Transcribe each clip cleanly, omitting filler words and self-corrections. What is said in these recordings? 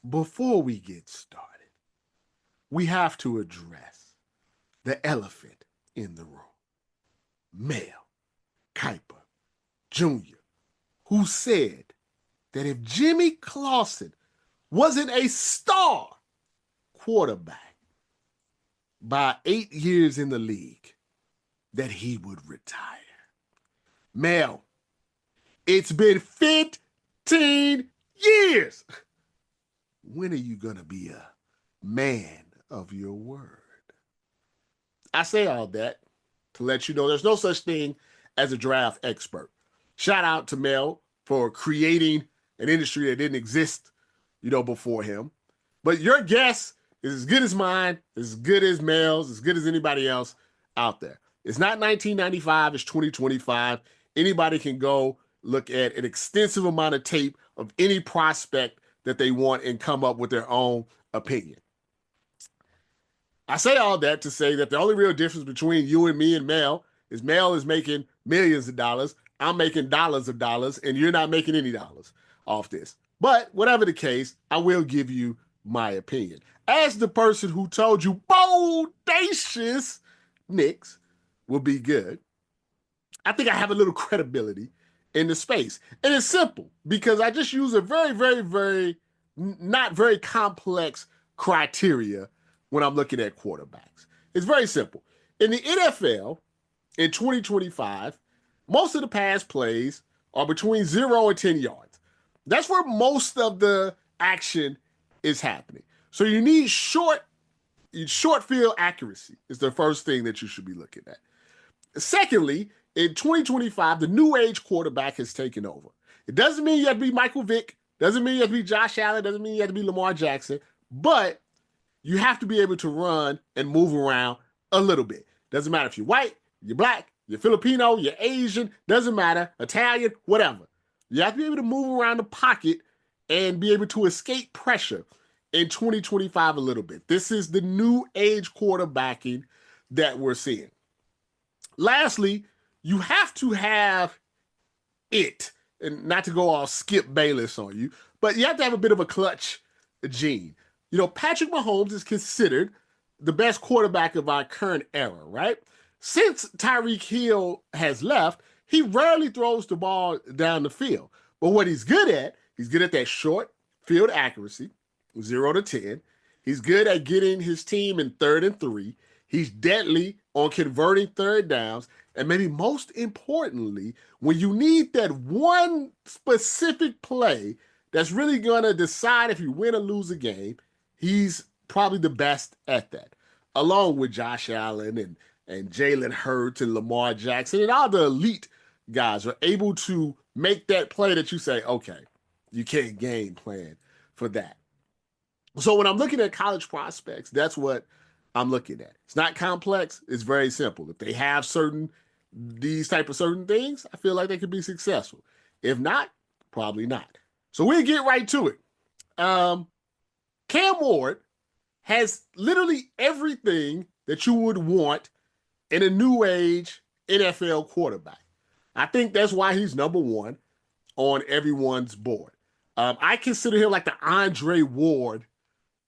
before we get started, we have to address the elephant in the room. Mel Kiper Jr., who said that if Jimmy Clausen wasn't a star quarterback by 8 years in the league, that he would retire. Mel, it's been 15 years. When are you going to be a man of your word? I say all that to let you know there's no such thing as a draft expert. Shout out to Mel for creating an industry that didn't exist, before him. But your guess is as good as mine, as good as Mel's, as good as anybody else out there. It's not 1995, it's 2025. Anybody can go look at an extensive amount of tape of any prospect that they want and come up with their own opinion. I say all that to say that the only real difference between you and me and Mel is making millions of dollars. I'm making dollars of dollars, and you're not making any dollars off this. But whatever the case, I will give you my opinion. As the person who told you bodacious Knicks will be good, I think I have a little credibility in the space. And it's simple because I just use a very, very, very, not very complex criteria when I'm looking at quarterbacks. It's very simple. In the NFL, in 2025, most of the pass plays are between 0 and 10 yards. That's where most of the action is happening. So you need short field accuracy is the first thing that you should be looking at. Secondly, in 2025, the new age quarterback has taken over. It doesn't mean you have to be Michael Vick, doesn't mean you have to be Josh Allen, doesn't mean you have to be Lamar Jackson, but you have to be able to run and move around a little bit. Doesn't matter if you're white, you're black, you're Filipino, you're Asian, doesn't matter, Italian, whatever. You have to be able to move around the pocket and be able to escape pressure in 2025 a little bit. This is the new age quarterbacking that we're seeing. Lastly, you have to have it, and not to go all Skip Bayless on you, but you have to have a bit of a clutch gene. Patrick Mahomes is considered the best quarterback of our current era, right? Since Tyreek Hill has left, he rarely throws the ball down the field. But what he's good at that short field accuracy, 0 to 10. He's good at getting his team in 3rd and 3. He's deadly on converting third downs. And maybe most importantly, when you need that one specific play that's really going to decide if you win or lose a game, he's probably the best at that, along with Josh Allen and Jalen Hurts and Lamar Jackson and all the elite guys are able to make that play that you say, okay, you can't game plan for that. So when I'm looking at college prospects, that's what I'm looking at. It's not complex. It's very simple. If they have these type of certain things, I feel like they could be successful. If not, probably not. So we'll get right to it. Cam Ward has literally everything that you would want in a new age NFL quarterback. I think that's why he's number one on everyone's board. I consider him like the Andre Ward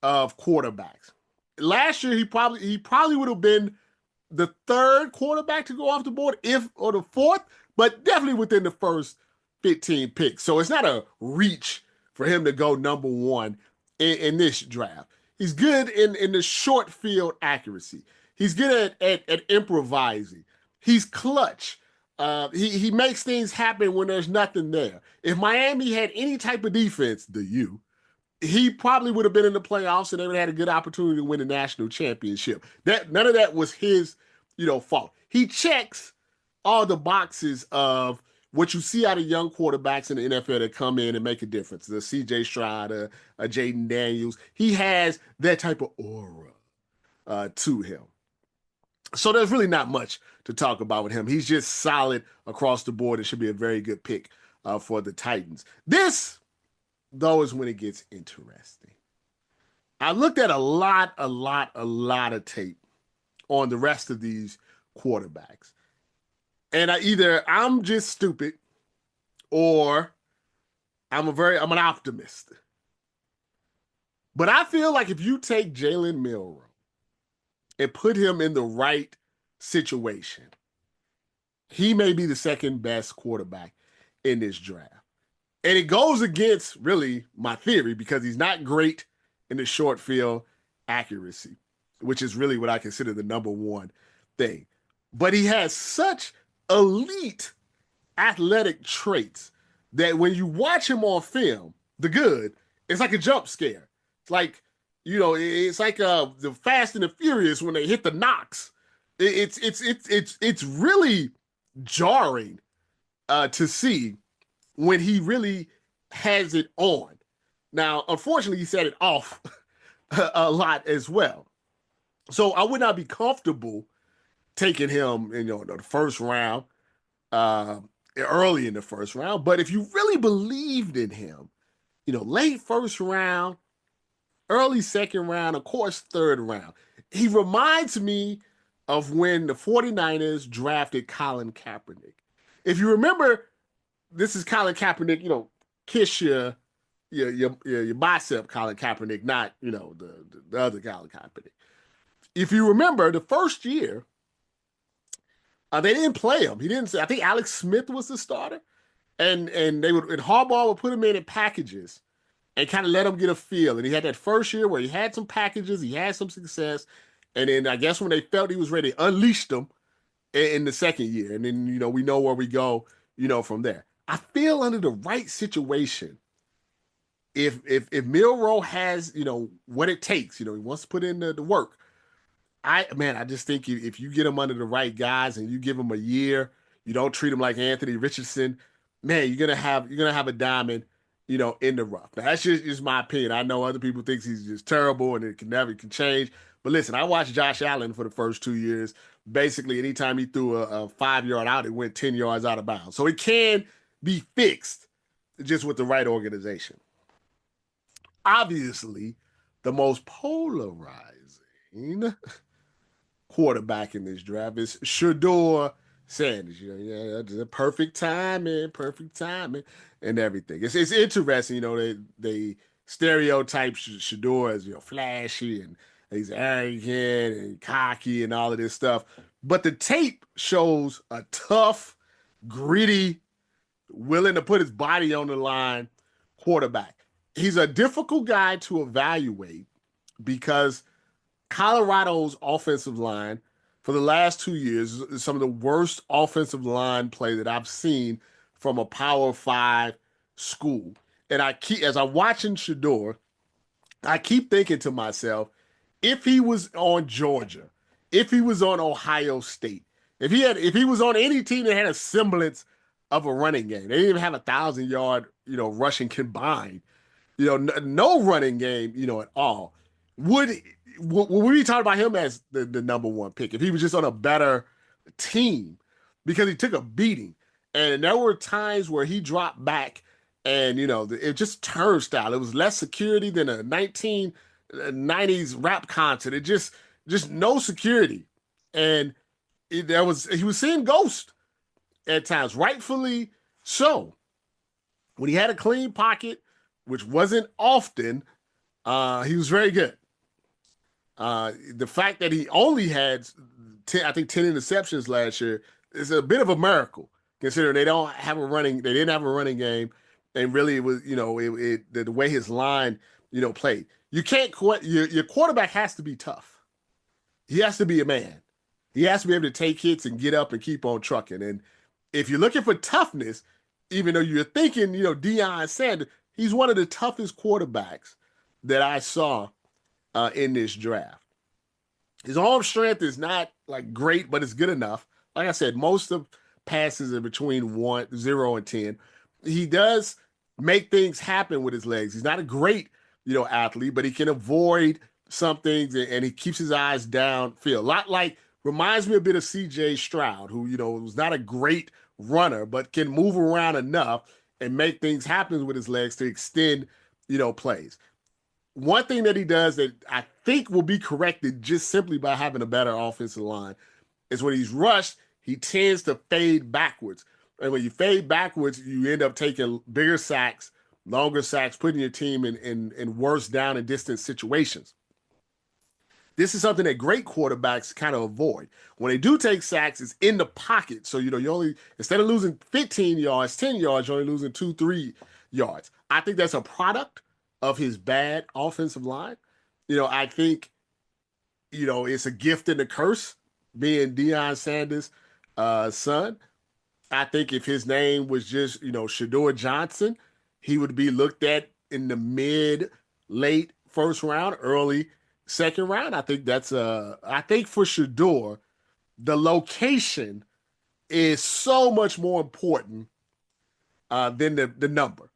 of quarterbacks. Last year, he probably would have been the 3rd quarterback to go off the board, or the 4th, but definitely within the first 15 picks. So it's not a reach for him to go number 1 in this draft. He's good in the short field accuracy. He's good at improvising. He's clutch. He makes things happen when there's nothing there. If Miami had any type of defense, he probably would have been in the playoffs and they would have had a good opportunity to win a national championship. None of that was his, fault. He checks all the boxes of what you see out of young quarterbacks in the NFL that come in and make a difference. The C.J. Stroud, Jaden Daniels. He has that type of aura to him. So there's really not much to talk about with him. He's just solid across the board. It should be a very good pick for the Titans. This, though, is when it gets interesting. I looked at a lot of tape on the rest of these quarterbacks. And I'm just stupid or I'm an optimist. But I feel like if you take Jalen Milroe and put him in the right situation, he may be the second best quarterback in this draft. And it goes against really my theory because he's not great in the short field accuracy, which is really what I consider the number one thing. But he has such elite athletic traits that when you watch him on film, the good, it's like a jump scare. It's like, it's like the Fast and the Furious when they hit the knocks. It's really jarring to see when he really has it on. Now, unfortunately, he set it off a lot as well. So I would not be comfortable taking him in the first round, uh, early in the first round. But if you really believed in him, late first round, early second round, of course, third round. He reminds me of when the 49ers drafted Colin Kaepernick. If you remember, this is Colin Kaepernick, kiss your bicep Colin Kaepernick, not, the other Colin Kaepernick. If you remember, the first year, they didn't play him. He didn't. I think Alex Smith was the starter, and Harbaugh would put him in packages and kind of let him get a feel. And he had that first year where he had some packages, he had some success, and then I guess when they felt he was ready, unleashed them in the second year. And then we know where we go, from there. I feel under the right situation, if Milroe has what it takes, he wants to put in the work. I just think if you get him under the right guys and you give him a year, you don't treat him like Anthony Richardson, man, you're gonna have a diamond, in the rough. Now, that's just my opinion. I know other people think he's just terrible and it can change. But listen, I watched Josh Allen for the first 2 years. Basically, anytime he threw a 5-yard out, it went 10 yards out of bounds. So it can be fixed just with the right organization. Obviously, the most polarizing quarterback in this draft is Shedeur Sanders. The perfect timing, and everything. It's interesting. They stereotype Shedeur as flashy and he's arrogant and cocky and all of this stuff. But the tape shows a tough, gritty, willing to put his body on the line quarterback. He's a difficult guy to evaluate because Colorado's offensive line for the last 2 years is some of the worst offensive line play that I've seen from a Power 5 school. And as I'm watching Shedeur, I keep thinking to myself, if he was on Georgia, if he was on Ohio State, if he was on any team that had a semblance of a running game, they didn't even have 1,000-yard, rushing combined, no running game, at all. Would we be talking about him as the number one pick if he was just on a better team? Because he took a beating, and there were times where he dropped back, and it just turnstile. It was less security than a 1990s rap concert. It just no security, and he was seeing ghosts at times, rightfully so. When he had a clean pocket, which wasn't often, he was very good. The fact that he only had 10 interceptions last year is a bit of a miracle, considering they didn't have a running game, and really it was the way his line played. You can't your quarterback has to be tough. He has to be a man. He has to be able to take hits and get up and keep on trucking. And if you're looking for toughness, even though you're thinking Deion Sanders, he's one of the toughest quarterbacks that I saw in this draft. His arm strength is not like great, but it's good enough. Like I said, most of passes are between 0 and 10. He does make things happen with his legs. He's not a great, athlete, but he can avoid some things and he keeps his eyes downfield. A lot reminds me a bit of C.J. Stroud, who, was not a great runner, but can move around enough and make things happen with his legs to extend, plays. One thing that he does that I think will be corrected just simply by having a better offensive line is when he's rushed, he tends to fade backwards. And when you fade backwards, you end up taking bigger sacks, longer sacks, putting your team in worse down and distance situations. This is something that great quarterbacks kind of avoid. When they do take sacks, it's in the pocket. So, you only, instead of losing 15 yards, 10 yards, you're only losing 2, 3 yards. I think that's a product of his bad offensive line. I think, it's a gift and a curse being Deion Sanders' son. I think if his name was just, Shador Johnson, he would be looked at in the late first round, early second round. I think I think for Shador, the location is so much more important than the number.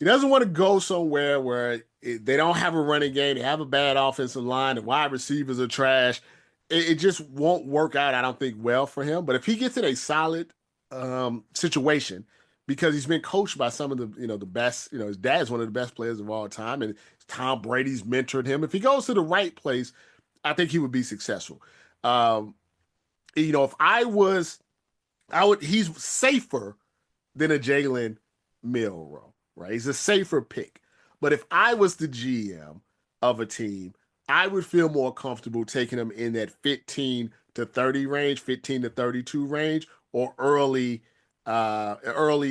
He doesn't want to go somewhere where they don't have a running game, they have a bad offensive line, the wide receivers are trash. It just won't work out, I don't think, well for him. But if he gets in a solid situation, because he's been coached by some of the best, his dad's one of the best players of all time, and Tom Brady's mentored him. If he goes to the right place, I think he would be successful. If he's safer than a Jalen Milroe, right? He's a safer pick. But if I was the GM of a team, I would feel more comfortable taking him in that 15 to 30 range, 15 to 32 range, or early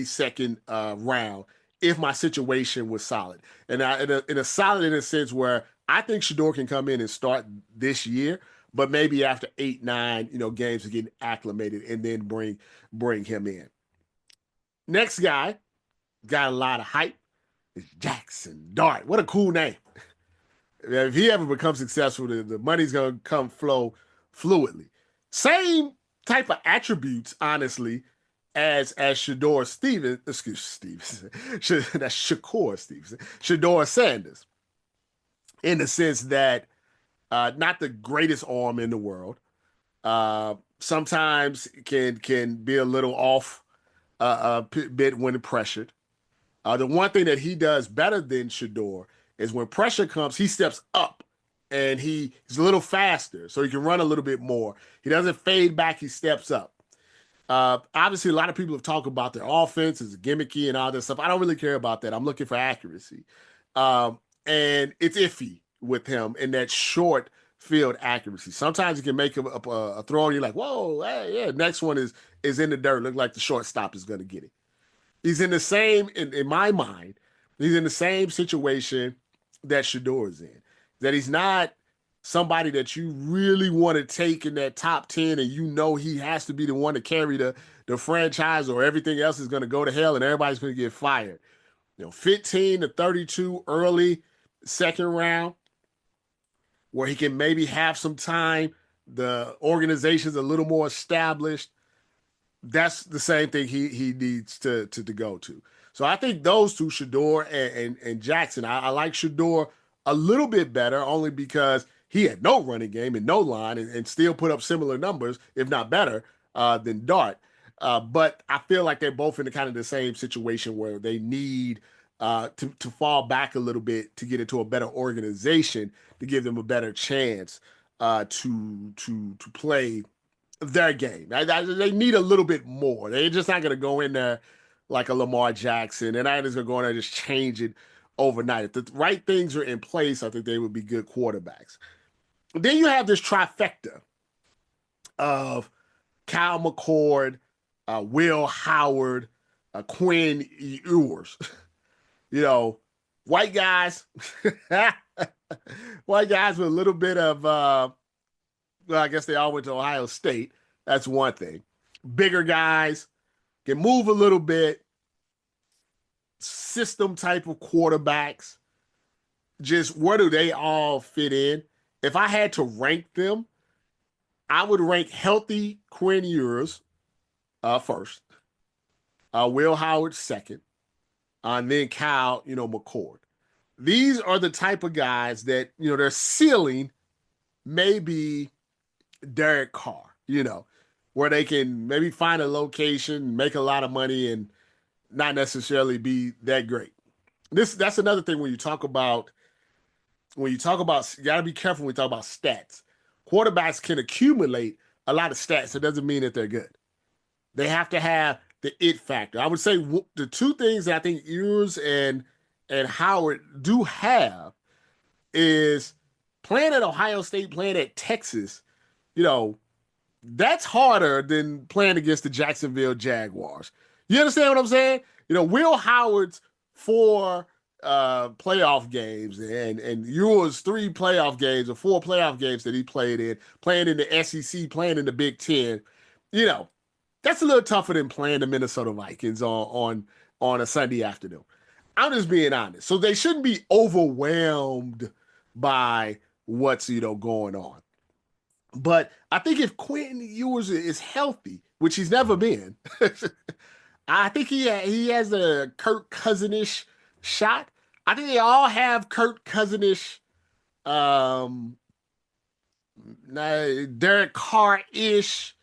second round if my situation was solid. And in a solid in a sense where I think Shador can come in and start this year, but maybe after 8, 9, games to get acclimated and then bring him in. Next guy got a lot of hype is Jackson Dart. What a cool name. If he ever becomes successful, the money's going to flow fluidly. Same type of attributes, honestly, as Shador Stevens, that's Shakur Stevenson, Shador Sanders, in the sense that not the greatest arm in the world. Sometimes can be a little off a bit when pressured. The one thing that he does better than Shador is when pressure comes, he steps up and he's a little faster, so he can run a little bit more. He doesn't fade back, he steps up. Obviously, a lot of people have talked about their offense is gimmicky and all that stuff. I don't really care about that. I'm looking for accuracy. And it's iffy with him in that short field accuracy. Sometimes you can make a throw and you're like, whoa, hey, yeah, next one is in the dirt. Look like the shortstop is going to get it. He's in the same, in my mind, he's in the same situation that Shador is in. That he's not somebody that you really want to take in that top 10 and he has to be the one to carry the franchise or everything else is going to go to hell and everybody's going to get fired. 15 to 32 early second round where he can maybe have some time. The organization's a little more established. That's the same thing he needs to go to. So I think those two, Shador and Jackson, I like Shador a little bit better only because he had no running game and no line and still put up similar numbers, if not better, than Dart. But I feel like they're both in the kind of the same situation where they need to fall back a little bit to get into a better organization to give them a better chance to play their game. They need a little bit more. They're just not going to go in there like a Lamar Jackson. They're not just going to go in there and just change it overnight. If the right things are in place, I think they would be good quarterbacks. Then you have this trifecta of Kyle McCord, Will Howard, Quinn Ewers. White guys. White guys with a little bit of, I guess they all went to Ohio State. That's one thing. Bigger guys can move a little bit. System type of quarterbacks. Just where do they all fit in? If I had to rank them, I would rank healthy Quinn Ewers first. Will Howard second. And then Kyle, McCord. These are the type of guys that, their ceiling may be Derek Carr, where they can maybe find a location, make a lot of money, and not necessarily be that great. That's another thing when you talk about, you got to be careful when you talk about stats. Quarterbacks can accumulate a lot of stats. It doesn't mean that they're good. They have to have the it factor. I would say the two things that I think Ewers and Howard do have is playing at Ohio State, playing at Texas. You know, that's harder than playing against the Jacksonville Jaguars. You understand what I'm saying? Will Howard's four playoff games and yours three playoff games or four playoff games that he played in, playing in the SEC, playing in the Big Ten, you know, that's a little tougher than playing the Minnesota Vikings on a Sunday afternoon. I'm just being honest. So they shouldn't be overwhelmed by what's going on. But I think if Quentin Ewers is healthy, which he's never been, I think he has a Kirk Cousinish shot. I think they all have Kirk Cousinish, um, Derek Carr ish,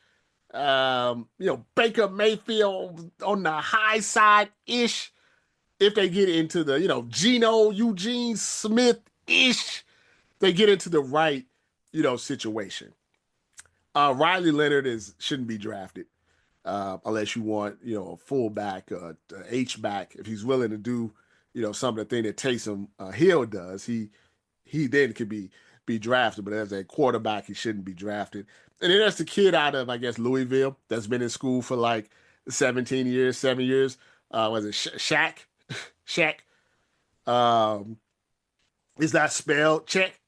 Baker Mayfield on the high side ish. If they get into the Geno Eugene Smith ish, they get into the right situation. Riley Leonard shouldn't be drafted unless you want a fullback, H back. If he's willing to do some of the thing that Taysom Hill does, he then could be drafted. But as a quarterback, he shouldn't be drafted. And then there's the kid out of I guess Louisville that's been in school for like 17 years, 7 years. Was it Shaq? Shaq. Um, is that spelled check?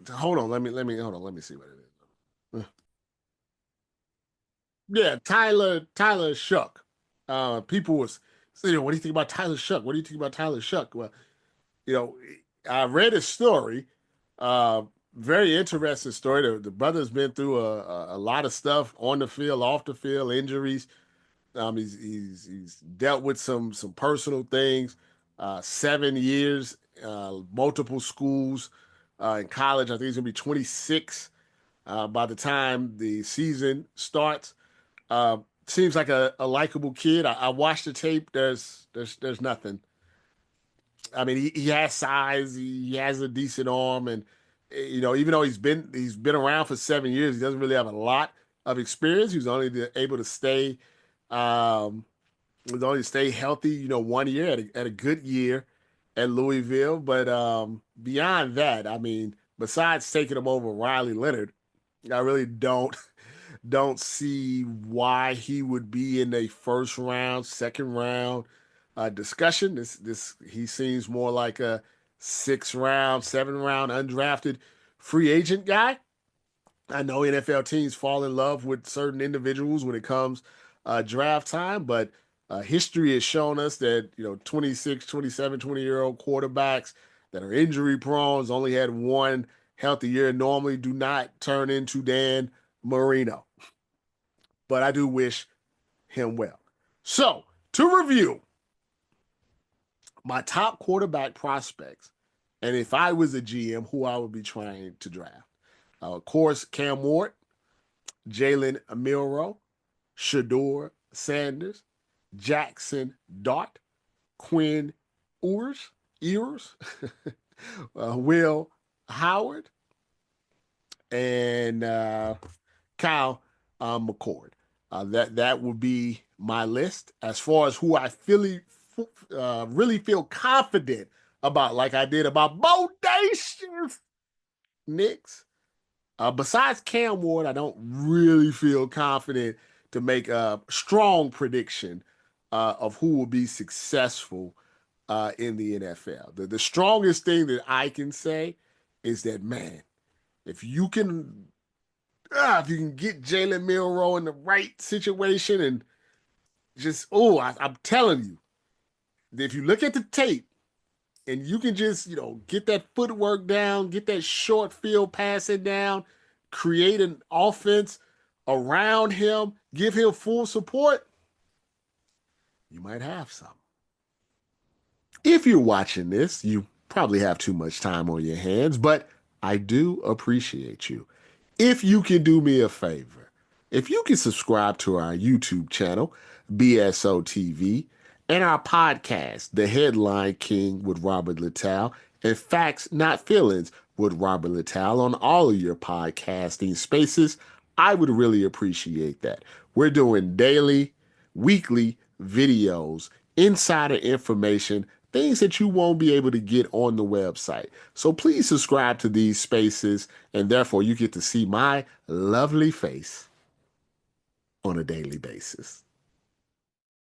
Hold on, let me see what it is. Yeah, Tyler Shuck. People was saying, "What do you think about Tyler Shuck? What do you think about Tyler Shuck?" Well, you know, I read his story. Uh, Very interesting story. The brother's been through a lot of stuff on the field, off the field, injuries. He's dealt with some personal things. 7 years, multiple schools in college. I think he's gonna be 26 by the time the season starts. Seems like a likable kid. I watched the tape. There's nothing. I mean, he has size. He has a decent arm, and even though he's been around for 7 years, he doesn't really have a lot of experience. He was only able to stay um, was only stay healthy. 1 year at a good year at Louisville, but beyond that, I mean, besides taking him over Riley Leonard, I really don't see why he would be in a first round, second round discussion. This he seems more like a 6th round, 7th round undrafted free agent guy. I know NFL teams fall in love with certain individuals when it comes draft time, but history has shown us that 26, 27, 20-year-old quarterbacks that are injury prone, only had one healthy year, normally do not turn into Dan Marino. But I do wish him well. So, to review my top quarterback prospects, and if I was a GM, who I would be trying to draft. Of course, Cam Ward, Jalen Milroe, Shador Sanders, Jackson Dart, Quinn Ewers, Will Howard, and Kyle McCord. That would be my list as far as who I really feel confident about, like I did about Bodacious Knicks. Besides Cam Ward, I don't really feel confident to make a strong prediction of who will be successful in the NFL. The strongest thing that I can say is that, man, if you can get Jalen Milroe in the right situation and just I'm telling you, if you look at the tape and you can just get that footwork down, get that short field passing down, create an offense around him, give him full support, you might have some. If you're watching this, you probably have too much time on your hands, but I do appreciate you. If you can do me a favor, if you can subscribe to our YouTube channel, BSO TV, and our podcast, The Headline King with Robert Littal, and Facts Not Feelings with Robert Littal on all of your podcasting spaces, I would really appreciate that. We're doing daily weekly videos, insider information, things that you won't be able to get on the website. So please subscribe to these spaces, and therefore you get to see my lovely face on a daily basis.